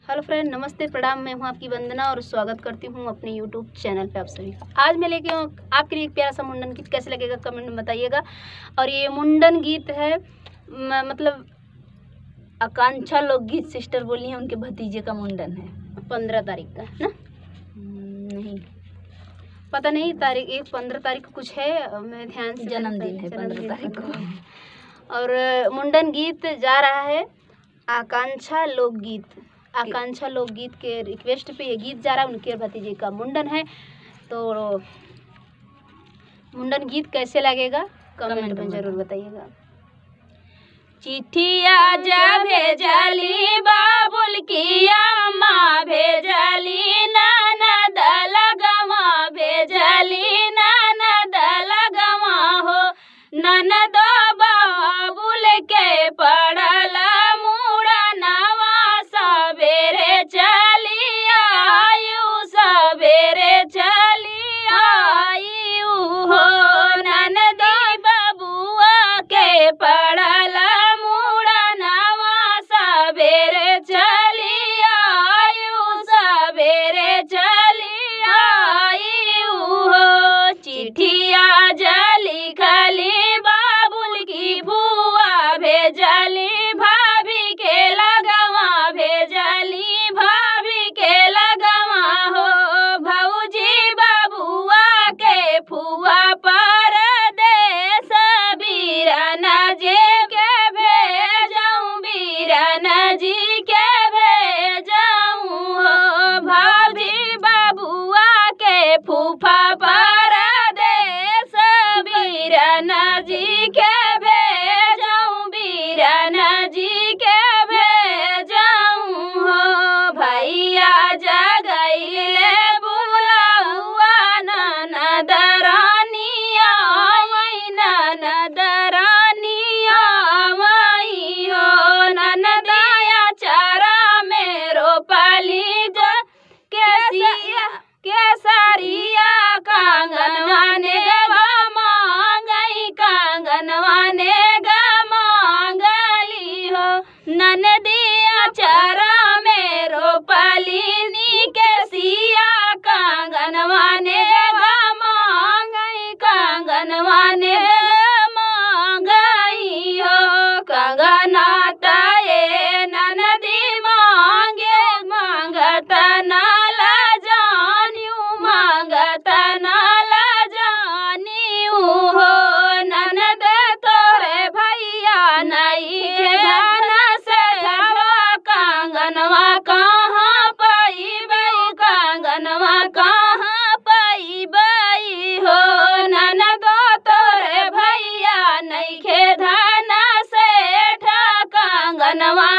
Hello friend, नमस्ते, प्रणाम। मैं हूं आपकी वंदना और स्वागत करती हूं अपने यूट्यूब चैनल पे आप सभी का। आज मैं लेके आपके लिए एक प्यारा सा मुंडन गीत। कैसे लगेगा कमेंट में बताइएगा। और ये मुंडन गीत है मतलब आकांक्षा लोकगीत सिस्टर बोली है, उनके भतीजे का मुंडन है 15 तारीख का है ना। नहीं पता नहीं तारीख, 15 तारीख को कुछ है, मैं ध्यान से जन्मदिन है 15 तारीख को। और मुंडन गीत जा रहा है आकांक्षा लोकगीत के रिक्वेस्ट पे ये गीत जा रहा है। उनके भतीजे का मुंडन है, तो मुंडन गीत कैसे लगेगा कमेंट में जरूर बताइएगा। चिट्ठिया जा भेजली बाबुल की अम्मा भेजली ननद लगमा भेजली ननद लगमा हो ननद बाबुल के पड़ल मुड़नवा सवेरे चली आयु सवेरे चली आयु हो ननदी बबुआ के पड़ल मुड़नवा सवेरे चली आयु सवेरे चली आयु हो चिट्ठिया जली खली बाबुल की बुआ भेजली भाभी के लगवा भेजली भाभी के लगवा हो भौजी बबुआ के फुआ पर देश बीरन जी के भेजऊँ बीरन जी के भेजऊँ हो भौजी बबुआ के फूफा पर देश बीरन जी के भेजऊँ बीरन जी के भेजऊँ हो भैया जगैले बुलौआ ननद रानिया ननद रानिया मई हो ननदिया चारा में रोपली केसरिया कांगनवा ने मांगई कांगनवा ने मांगली हो ननदिया चारा में रोपली नी केसिया कांगनवा ने मांगई कांगनवा ने मांगई हो कंगना ताये ननदी मांगे मांगत नाला जानियू मांगत नाला जानियू हो ननद तोरे भैया नहीं ध्यान से धवा कांगनवा कहाँ पाइबई कांगनवा कहाँ पाइबई हो ननद तोरे भैया नहीं ध्यान से कांगनवा